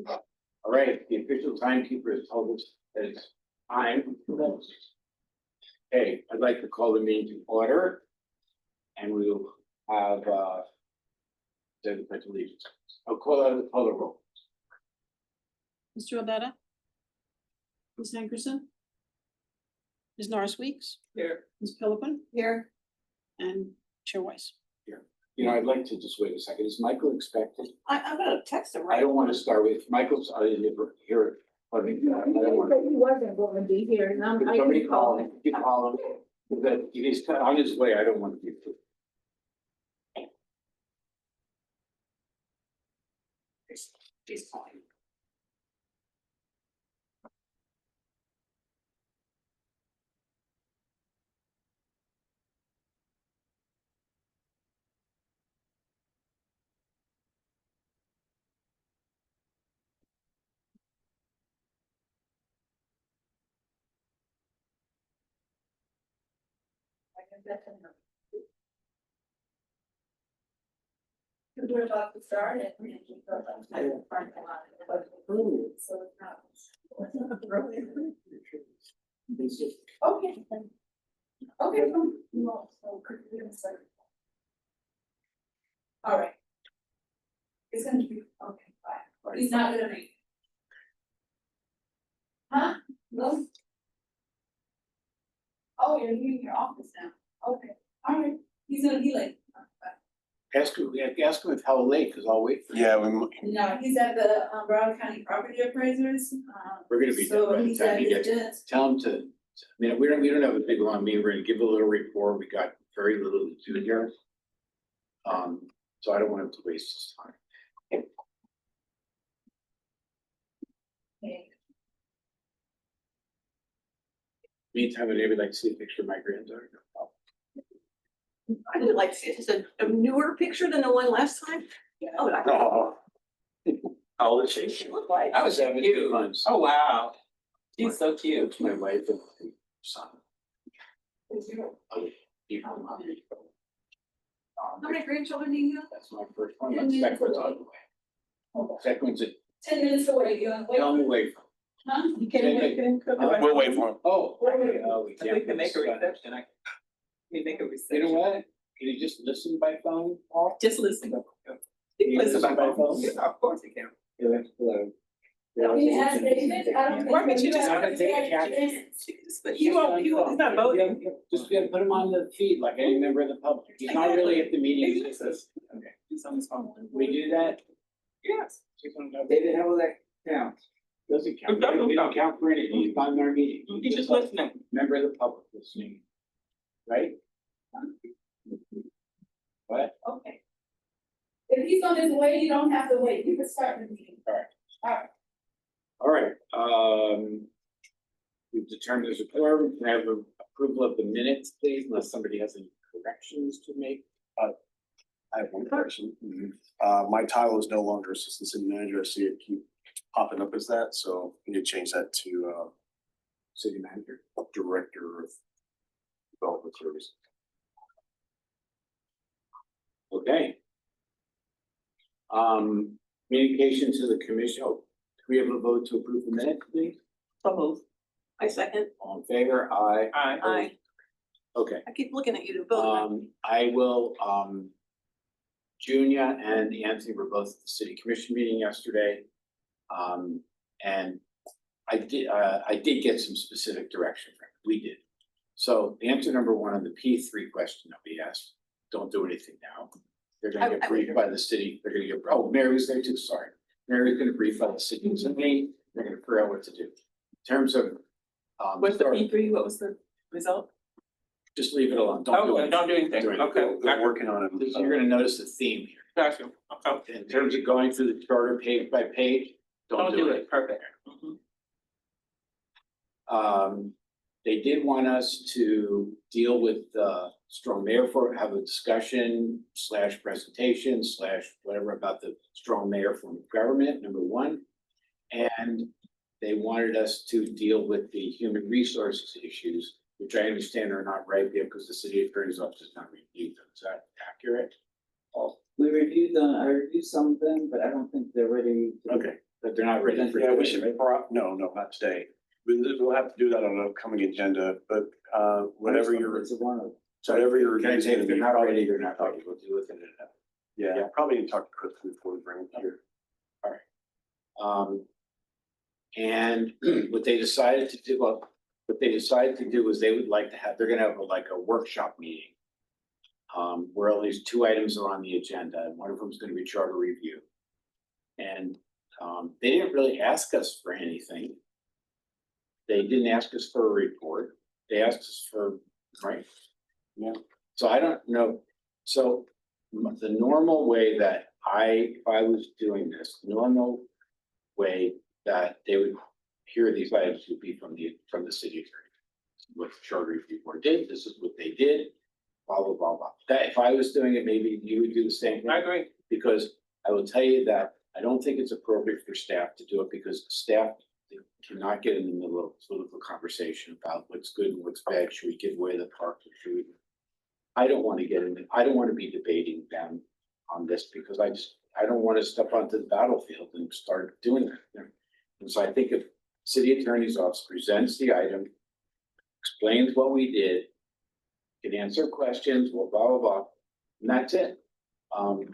All right, the official timekeeper has told us that it's time. Okay, I'd like to call the meeting to order. And we will have, the pledge of allegiance. I'll call the roll. Mr. Albetta? Ms. Ankerson? Ms. Norris Weeks? Here. Ms. Philippin? Here. And Chair Weiss? You know, I'd like to just wait a second. Is Michael expected? I'm gonna text him I right. don't want to start with Michael's, I didn't hear it. I mean, I don't want He wasn't going to be here, and I'm. to. Somebody call him, you call him, that he's on his way. I don't want to be. He's calling. We're about to start it. So it's not. Okay. Okay. All right. It's gonna be, okay, fine. He's not gonna make it. Huh? No? Oh, you're leaving your office now. Okay, all right. He's gonna be late. Ask him, ask him if how late, because I'll wait for him. Yeah, No, he's at the Broward County Property Appraisers. We're gonna be done So by the he's time at he gets. this. Tell him to, I mean, we don't have a big long meeting. We're gonna give a little report. We got very little to do here. So I don't want him to waste his time. Okay. Meantime, would anybody like to see a picture of my granddaughter? I would like to see it. Is it a newer picture than the one last time? Oh, I oh. How old is she? she looked like. I was 17 months. Oh, wow. She's so cute. It's my wife and my son. Is your- How many grandchildren do you have? That's my first one. My second one's on the way. Hold on. Second one's at 10 minutes away, you wanna wait? Elm away from. Huh? You can't wait for him, cook it. We'll wait for him. Oh, okay, we I can't. think they make a reception. We make a You reception. know what? Can you just listen by phone, Paul? Just listen. You Listen by listen by phone. phone? Yeah, of course you can. Yeah, that's hello. Can you ask David? I don't think. Why don't you just- I'm gonna take a cab. But you won't, he's not voting. Just gonna put him on the feed like any member of the public. He's not really at the meeting. He's just- Okay, he's on his phone. We do that? Yes. David, how will that count? Doesn't count. We don't count for anything. He's not in our meeting. He's just listening. Member of the public listening. Right? What? Okay. If he's on his way, you don't have to wait, you can start the meeting. All right, we've determined there's a quorum. Can I have approval of the minutes, please, unless somebody has any corrections to make? I have one question. My title is no longer assistant city manager. I see it keep popping up as that, so we need to change that to City manager. director of development services. Okay. Communication to the commission. Oh, can we have a vote to approve the minutes, please? So moved. I second. All in favor? Aye. Aye. Okay. I keep looking at you to vote. I will, Junia and Anthony were both at the city commission meeting yesterday. And I did get some specific direction from it. We did. So answer number one on the P3 question that we asked, don't do anything now. They're gonna get briefed by the city. They're gonna get, oh, Mary was there too, sorry. Mary's gonna brief by the city and me. They're gonna figure out what to do. In terms of, What's the P3? What was the result? just leave it alone. Don't do Oh, anything. don't do anything. Do anything. Okay. They're working on it. You're gonna notice a theme here. Got you. Okay. In terms of going through the charter page by page, don't do it. Perfect. Mhm. They did want us to deal with the strong mayor have a discussion / presentation / whatever about the strong mayor form of government, number one. And they wanted us to deal with the human resources issues, which I understand are not right there because the city attorney's office has not reviewed them. Is that accurate? We reviewed them, I reviewed some of them, but I don't think they're ready. Okay, but they're not ready for. Yeah, we today, should, right? no, not today. We'll have to do that on an upcoming agenda, but, whatever your, It's a one. whatever your. Can I review's say if gonna they're be, not probably- ready, they're not ready, we'll deal with it. Yeah, Yeah. probably need to talk to Chris before we bring it here. And what they decided to do, well, what they decided to do was they would like to have, they're gonna have like a workshop meeting. Where at least two items are on the agenda, and one of them is gonna be charter review. And, they didn't really ask us for anything. They didn't ask us for a report, they asked us for, right? Yeah. So I don't know, so the normal way that if I was doing this, normal way that they would hear these items would be from the city attorney. What the charter review board did, this is what they did, blah, blah, blah, blah. That, if I was doing it, maybe you would do the same thing. I agree. Because I will tell you that I don't think it's appropriate for staff to do it because staff cannot get in the middle of political conversation about what's good and what's bad. Should we give away the park? Should we? I don't want to get in, I don't want to be debating them on this because I don't want to step onto the battlefield and start doing that. And so I think if city attorney's office presents the item, explains what we did, can answer questions, blah, blah, blah, and that's it.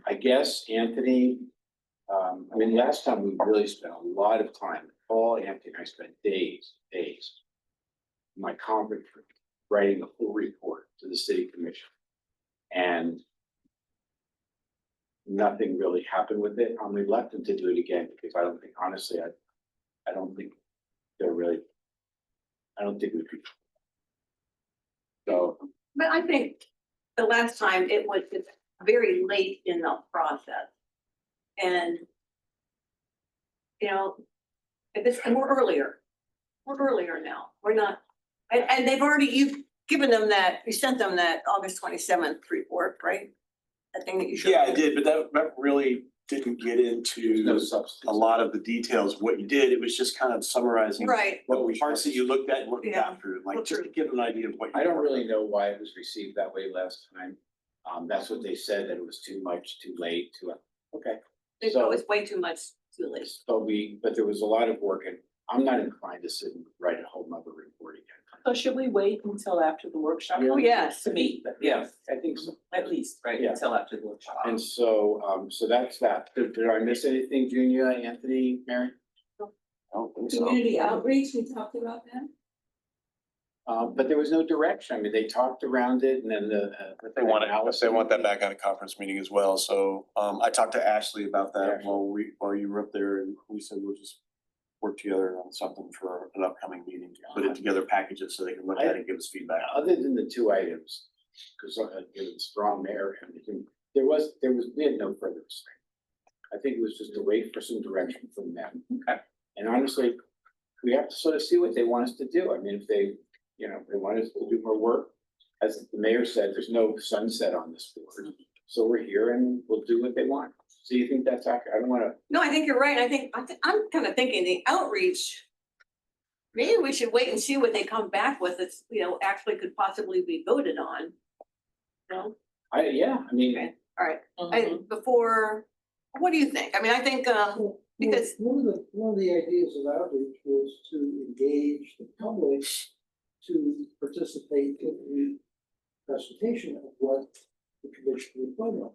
I guess Anthony, I mean, last time we really spent a lot of time, Paul, Anthony, and I spent days in my conference room writing a full report to the city commission. And nothing really happened with it. I'm reluctant to do it again because I don't think, honestly, I don't think they're really, I don't think we could. So, But I think the last time it was just very late in the process. And, you know, if it's, and we're earlier now, we're not, and they've already, you've given them that, you sent them that August 27th report, right? That thing that you showed. Yeah, I did, but that really didn't get there's into no substance. a lot of the details of what you did. It was just kind of summarizing. Right, What parts that you looked at and looked Yeah. after, like just to give an idea of what. you I don't worked really on. know why it was received that way last time. That's what they said, that it was too much, too late, okay. they So- thought it was way too much, too late. But there was a lot of work and I'm not inclined to sit and write a whole nother report again. So should we wait until after the workshop? Oh, yes. To meet, yes, I think so. at least, right, Yeah. until after the workshop. And so, so that's that. Did I miss anything, Junior, Anthony, Mary? I don't think so. Community outreach, we talked about that. But there was no direction. I mean, they talked around it and then If they want it, if they want that back at a conference meeting as well, so, I talked to Ashley about that Yeah. while you were up there, and we said we'll just work together on something for an upcoming meeting, put it together, package it so they can look at it and give us feedback. Other than the two items, because given strong mayor and everything, we had no further restraint. I think it was just to wait for some direction from them. Okay. And honestly, we have to sort of see what they want us to do. I mean, if they, they want us to do more work, as the mayor said, there's no sunset on this board. So we're here and we'll do what they want. So you think that's accurate? I don't wanna, No, I think you're right. I'm kind of thinking the outreach. Maybe we should wait and see what they come back with. It's, actually could possibly be voted on. No, I mean, okay, all right. Mhm. Before, what do you think? I mean, I think, because- One of the ideas of outreach was to engage the public to participate in the presentation of what the commission would vote on.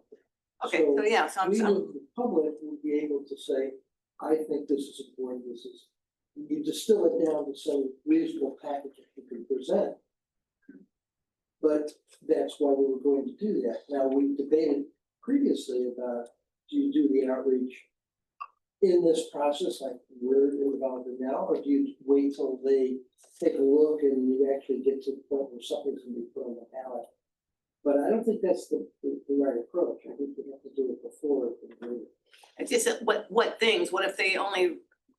okay, so yeah, so We, I'm, the public, would be able to say, I think this is important, you distill it down to some reasonable package that you can present. But that's why we were going to do that. Now, we debated previously about, do you do the outreach in this process, like we're involved in now, or do you wait till they take a look and you actually get to the point where something's gonna be put on the ballot? But I don't think that's the right approach. I think we have to do it before. it's just that what things, what if they only,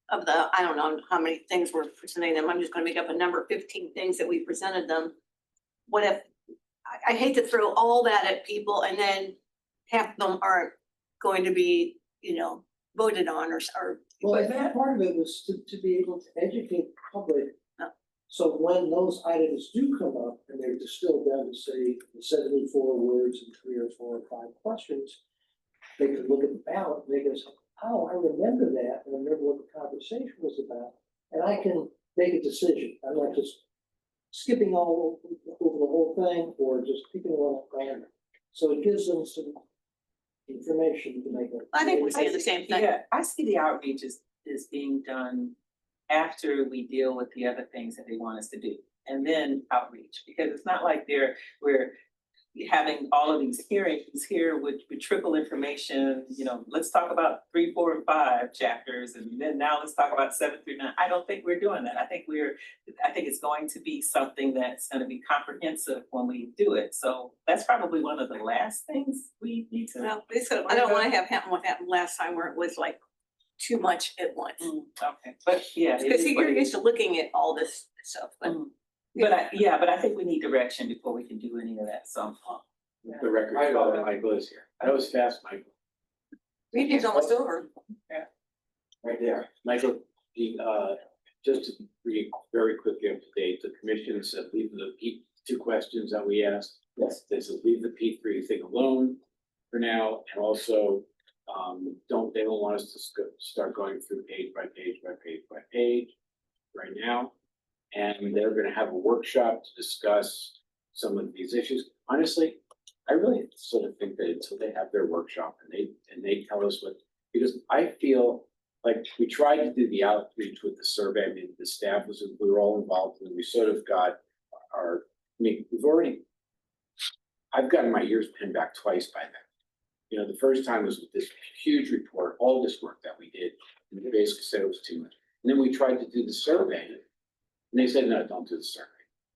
of the, I don't know how many things we're presenting them, I'm just gonna make up a number, 15 things that we presented them. What if, I hate to throw all that at people and then half of them aren't going to be, voted on or. Well, and that part of it was to be able to educate the public. Yeah. So when those items do come up and they're distilled down to say the 74 words and 3 or 4 or 5 questions, they could look at the ballot and they go, oh, I remember that, and I remember what the conversation was about, and I can make a decision. I'm not just skipping all over the whole thing or just picking one at random. So it gives them some information to make a. I think we're saying the same thing. Yeah, I see the outreach is being done after we deal with the other things that they want us to do. And then outreach, because it's not like we're having all of these hearings here with trickle information, you know, let's talk about 3, 4, and 5 chapters, and then now let's talk about 7 through 9. I don't think we're doing that. I think it's going to be something that's gonna be comprehensive when we do it. So that's probably one of the last things we need to. Well, I don't wanna have happen what happened last time where it was like too much at once. Okay, but yeah. it Because is what you're it used is. to looking at all this stuff, but. But I think we need direction before we can do any of that, so. The record show that Michael is here. That was fast, Michael. Meeting's almost over. Right there. Michael, just to bring very quickly up to date, the commission said leave the two questions that we asked. Yes. They said leave the P3 thing alone for now, and also, they don't want us to start going through page by page by page by page right now. And they're gonna have a workshop to discuss some of these issues. Honestly, I really sort of think that until they have their workshop and they tell us what, because I feel like we tried to do the outreach with the survey. I mean, the staff we were all involved, and we sort of got I've gotten my ears pinned back twice by then. You know, the first time was with this huge report, all this work that we did, and they basically said it was too much. And then we tried to do the survey, and they said, no, don't do the survey.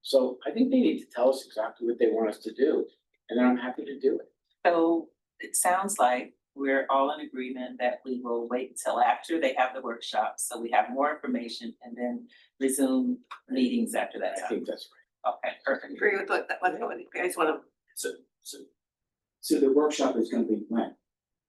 So I think they need to tell us exactly what they want us to do, and then I'm happy to do it. So it sounds like we're all in agreement that we will wait until after they have the workshop, so we have more information and then resume meetings after that I time. think that's Okay, perfect. Agree with what you guys wanna. So the workshop is gonna be when?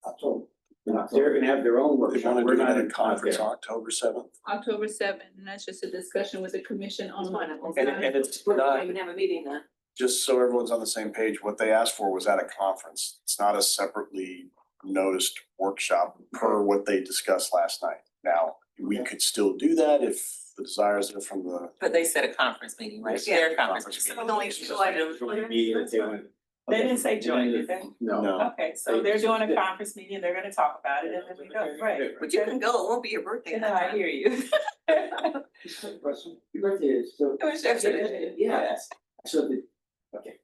October. right. They're gonna have their own They workshop. wanna We're do not that in in conference there. on October 7th. October 7th, and that's just a discussion with the commission on. And it's We're not, not even have a meeting then. just so everyone's on the same page, what they asked for was at a conference. It's not a separately noticed workshop per what they discussed last night. Now, we could still do that if the desires are from the. But they said a conference meeting, right? Yes. Their conference Conference meeting. Some of the only two items. Meeting that they want. They didn't say join, did they? No. No. Okay, so they're doing a conference meeting, they're gonna talk about it, and then we go, right? But you can go, it won't be your birthday. No, I hear you. Just a quick question. Your birthday is so. It was yesterday. Yeah, so okay.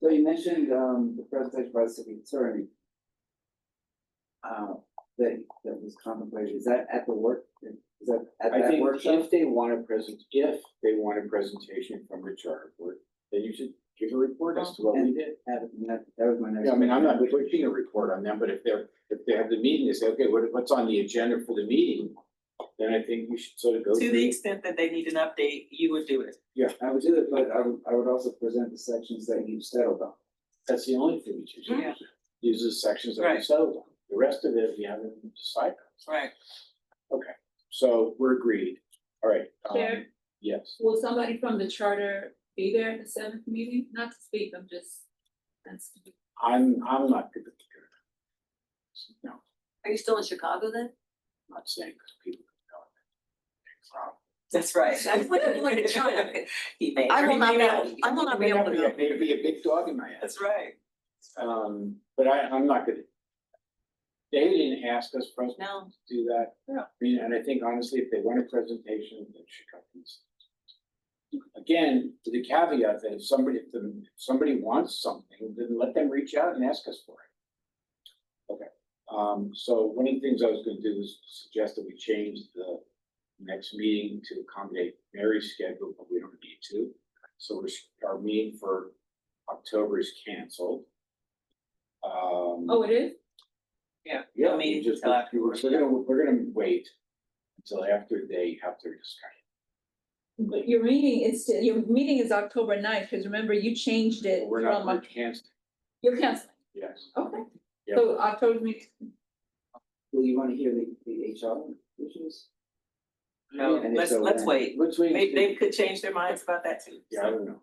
So you mentioned the presentation by the city attorney. That was contemplated, is that at the work, is that at I that think workshop? if they want a presentation from the charter board, then you should give a report as to what we did. That was my next. Yeah, I mean, I'm not question. pushing a report on them, but if they have the meeting, they say, okay, what's on the agenda for the meeting? Then I think we should sort of go To through. the extent that they need an update, you would do it. I would do it, but I would also present the sections that you settled on. That's the only thing we should do. Yeah. Use the sections that we Right. settled on. The rest of it, we haven't decided. Right. Okay, so we're agreed. All right. Chair? Yes. Will somebody from the charter be there at the 7th meeting? Not to speak, I'm just, that's. I'm not good at the No, Are you still in Chicago then? I'm not saying because people can know. That's right. I wouldn't look at China. He may I or will he not may be able, I will not be able to go. Maybe a big dog in my ass. That's right. But I'm not gonna. They didn't ask us, President, No. to do that. Yeah. I mean, and I think honestly, if they want a presentation, they should come and see. Again, with the caveat that if somebody wants something, then let them reach out and ask us for it. Okay, so one of the things I was gonna do is suggest that we change the next meeting to accommodate Mary's schedule, but we don't need to. So our meeting for October is canceled. Oh, it is? Yeah. Yeah, No we meeting just, until after we're gonna wait until after they have their discussion. But your meeting is October 9th, because remember, you changed it We're not, from, we're canceling, you're canceling. yes. Okay. Yeah. So October meeting, Will you wanna hear the HR issues? No, And if let's so, let's when? wait. Let's wait. They could change their minds about that too. Yeah, I don't know.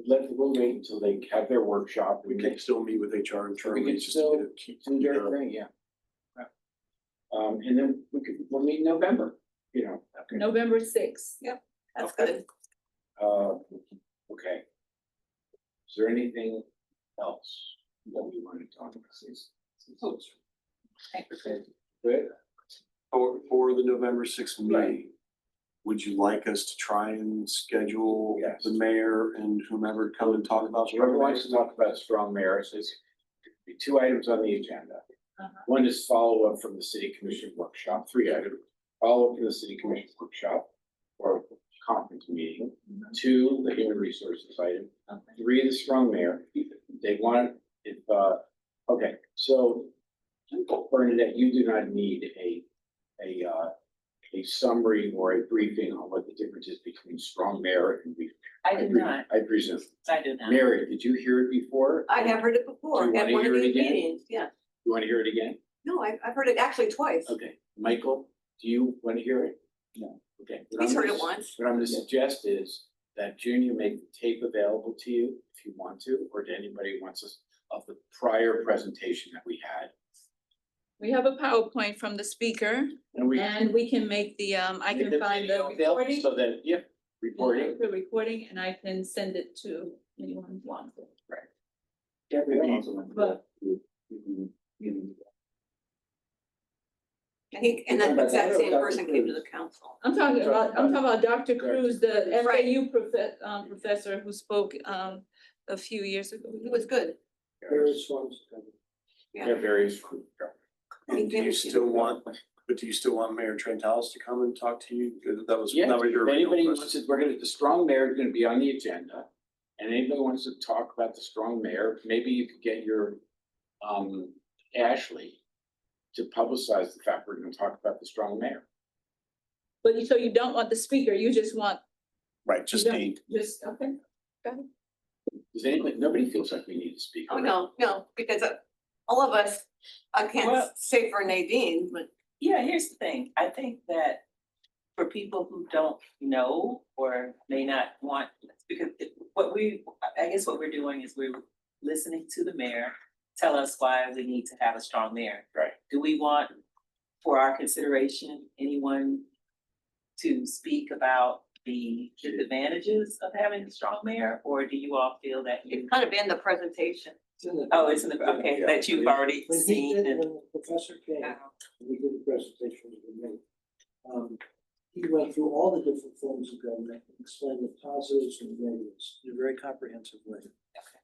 We'll wait until they have their workshop. We can still meet with HR internally can just still to keep. do their thing, yeah. And then we'll meet in November, okay. November sixth. That's good. Okay. Is there anything else that we want to talk about? Good. For the November sixth meeting, would you like us to try and schedule Yes. the mayor and whomever to come and talk about? Whoever wants to talk about strong mayor, there's be two items on the agenda. One is follow-up from the city commission workshop, 3 items. Follow-up from the city commission workshop or conference meeting. 2, the human resources item. 3, the strong mayor. They want, okay, so Bernadette, you do not need a summary or a briefing on what the difference is between strong mayor and brief. I do not, I presume. I do not. Mary, did you hear it before? I have heard it before, Do you at wanna one of hear it these again? meetings, yeah. You want to hear it again? No, I've heard it actually twice. Okay, Michael, do you want to hear it? No. Okay. what He's I'm heard gonna it once. What I'm gonna suggest is that Junior make the tape available to you if you want to, or to anybody who wants us of the prior presentation that we had. We have a PowerPoint from the speaker And we. and we can make the, I make can the find the video available recording. So that, yeah, recording. The recording and I can send it to anyone who wants it. But I think, and that exact same person came to the council. I'm talking about Dr. Cruz, the Right. FAU professor who spoke a few years ago. It was good. Various ones. Yeah, various. And do you still want Mayor Trentalis to come and talk to you? Because that was, Yeah, that was if your anybody original wants question. to, the strong mayor is gonna be on the agenda. And anybody wants to talk about the strong mayor, maybe you could get your, Ashley to publicize the fact we're gonna talk about the strong mayor. But so you don't want the speaker, you just want. Right, just you don't- me. Just, okay. Does anybody, nobody feels like we need to speak. Oh, no, because all of us, I Well- can't say for Nadine, but Yeah, here's the thing, I think that for people who don't know or may not want, because I guess what we're doing is we're listening to the mayor tell us why we need to have a strong mayor. Right. Do we want, for our consideration, anyone to speak about the disadvantages of having a strong mayor, or do you all feel that you? it's kind of in the presentation. Oh, it's in the, okay, that you've already When he seen did, and. when the professor came, we did the presentation we made. He went through all the different forms of government and explained the positives and negatives in a very comprehensive way.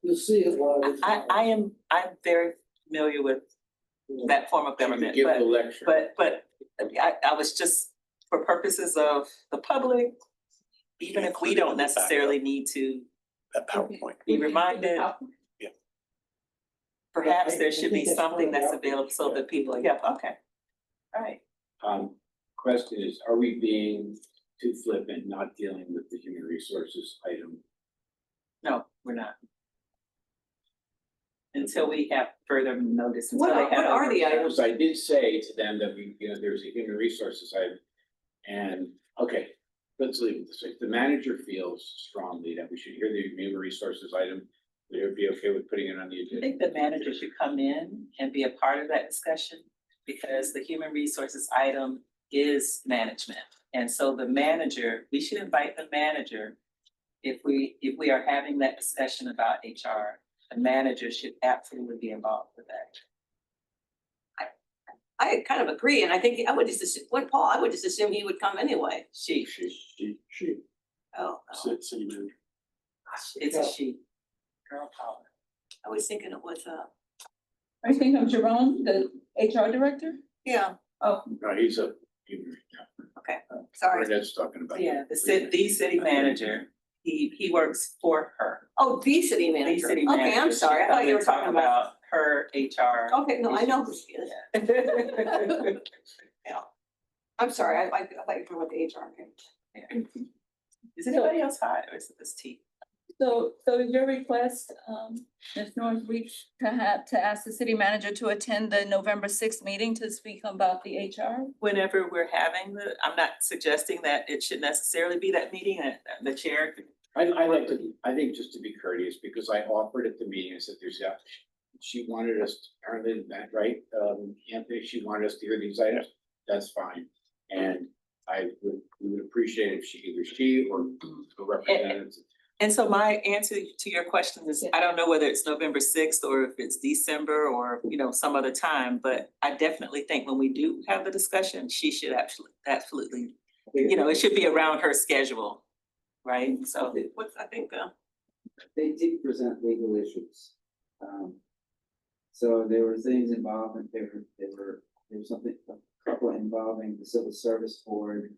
You'll see it while it's. I'm very familiar with that form of She could government, give the lecture. but I was just, for purposes of the public, even if we don't necessarily need to That PowerPoint. be reminded, perhaps I there should be think that's something part of that's the available so that people, yeah, okay. All right, Question is, are we being too flippant, not dealing with the human resources item? no, we're not. Until we have further notice. until What they have are the a- items? Because I did say to them that there's a human resources item. And, okay, let's leave it this way. If the manager feels strongly that we should hear the human resources item, would it be okay with putting it on the I agenda? think the manager should come in and be a part of that discussion, because the human resources item is management. And so the manager, we should invite the manager, if we are having that discussion about HR, the manager should absolutely be involved with that. I kind of agree, and I think I would just assume he would come anyway. She, She. Oh, City manager. it's a she. Girl power. I was thinking it was, Are you thinking of Jerome, the HR director? yeah, Oh, No, he's a, sorry. Bernadette's talking about. Yeah, the city manager, he works for her. Oh, the city The manager. city manager. Okay, I'm sorry. I thought you were talking about. Her HR. Okay, no, I know who she is. I'm sorry, I thought you were talking about the HR. Okay. Is anybody else hot, or is it this tea? so your request, Ms. Norris Weeks, to ask the city manager to attend the November sixth meeting to speak about the HR? Whenever we're having I'm not suggesting that it should necessarily be that meeting, the chair. I think just to be courteous, because I offered at the meeting, I said, she wanted us, apparently, that, right, Anthony, she wanted us to hear these items. that's fine. And we would appreciate if either she or a representative. And so my answer to your question is, I don't know whether it's November 6th or if it's December or, some other time, but I definitely think when we do have the discussion, she should absolutely, it should be around her schedule, right? So I think, They did present legal issues. So there were things involving, there was something, a couple involving the Civil Service Board.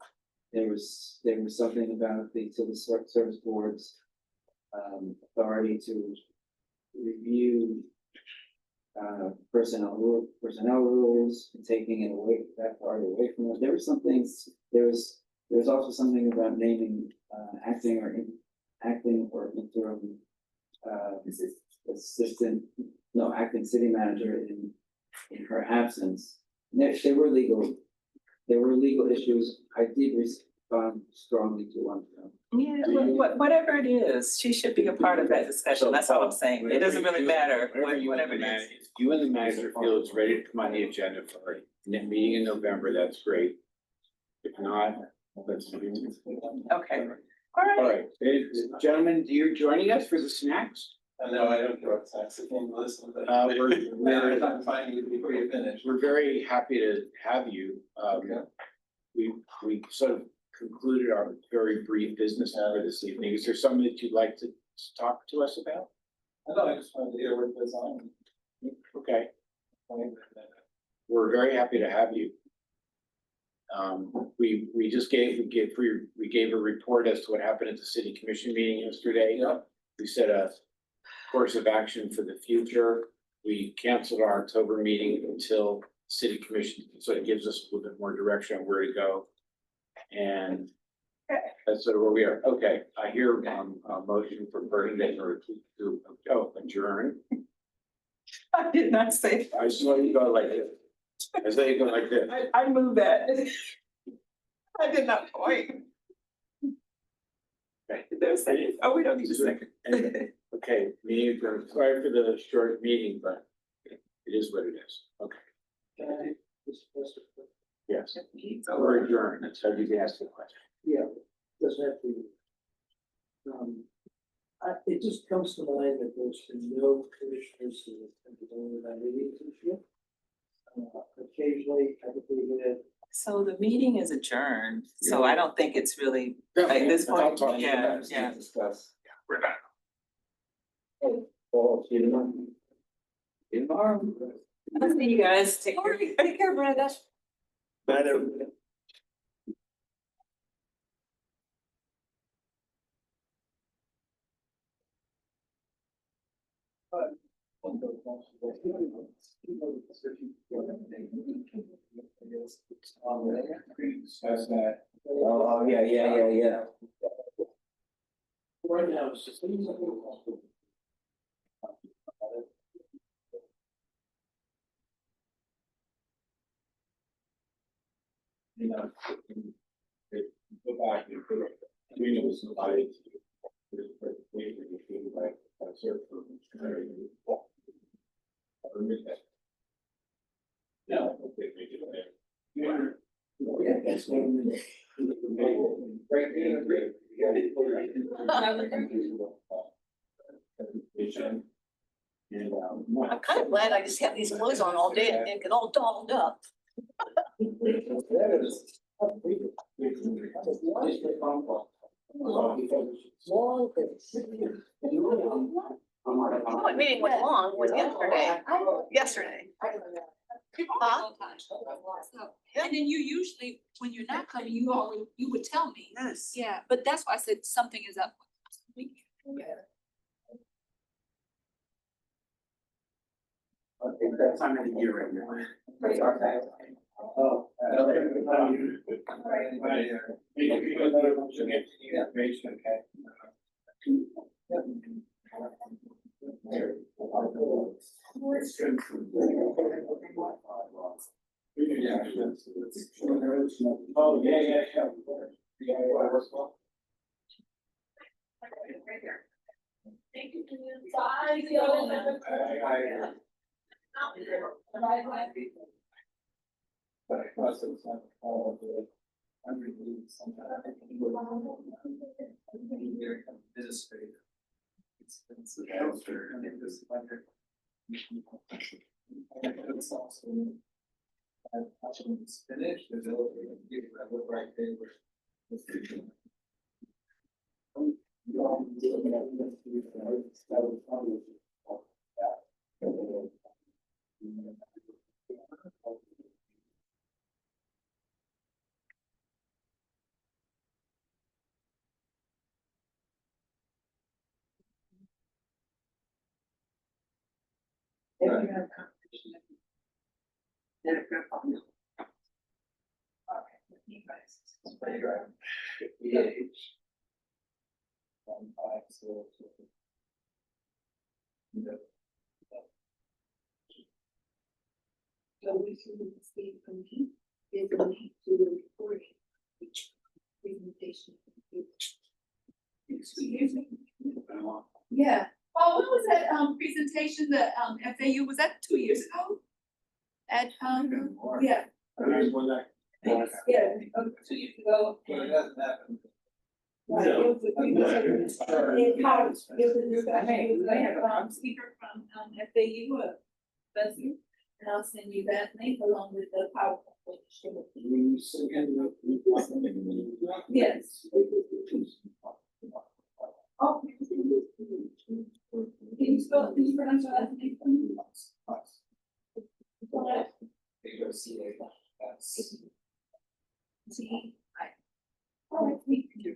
There was something about the Civil Service Board's authority to review personnel rules, and taking it away, that part away from them. There were some things, there was also something about naming acting or interim acting city manager in her absence. There were legal issues. I did respond strongly to one of them. yeah, whatever it is, she should be a part of that discussion. That's all I'm saying. It doesn't really matter, whatever it is. If you and the manager feel it's ready to come on the agenda for a meeting in November, that's great. If not, let's. Okay, All right, gentlemen, you're joining us for the snacks? No, I don't know what snacks. I can't listen, but. We're I'm finding you before you finish. we're very happy to have you. We sort of concluded our very brief business hour this evening. Is there something that you'd like to talk to us about? I just wanted to hear what goes on. Okay, we're very happy to have you. We just gave a report as to what happened at the city commission meeting yesterday. Yeah. We set a course of action for the future. We canceled our October meeting until city commission, so it gives us a little bit more direction on where to go. And that's sort of where we are. Okay, I hear a motion for Bernadette or to adjourn. I did not say. I saw you go like this. I saw you go like this. I moved that. I did not point. There's a second. Oh, we don't need a second. Okay, meeting adjourned. Sorry for the short meeting, but it is what it is. Okay, Can I just ask a question? yes. We're adjourned. That's how you ask the question. Yeah, doesn't have to. It just comes to mind that there's been no commissioners who have attended any of our meetings this year. Occasionally, I think we had. So the meeting is adjourned, so I don't think it's really, at this I'll point, talk to you yeah, about it. yeah. Discuss. We're back. See you tomorrow. See you tomorrow. I'll see you guys. Take care. Take care, Brenda. Night, everybody. Oh, yeah. Right now, it's just. You know, go back and we know somebody. No, okay, make it there. Yeah, that's what I'm. I'm kind of glad I just have these clothes on all day and didn't get all dolled up. What meeting was long was yesterday. Huh? And then you usually, when you're not coming, you would tell me. Yes. Yeah, but that's why I said something is up. That time of the year right now. Oh. Oh, yeah. Thank you. Bye. See you later. Bye. Bye. But I thought it was like all of the underneath sometimes. Very administrative. It's the answer and it was like. It's also. I shouldn't finish the building and give it a look right there where. So we should see from him, is a link to the recording. Presentation. Yeah, oh, when was that, presentation, the, FAU, was that 2 years ago? At, yeah. Yeah, 2 years ago. But it doesn't happen. Right, it was a presentation. It was a discussion, they have a speaker from, FAU, Bessie, and I'll send you that link along with the PowerPoint. Yes. Oh. Can you spell, can you pronounce your last name for me? See, I. Oh, I think you.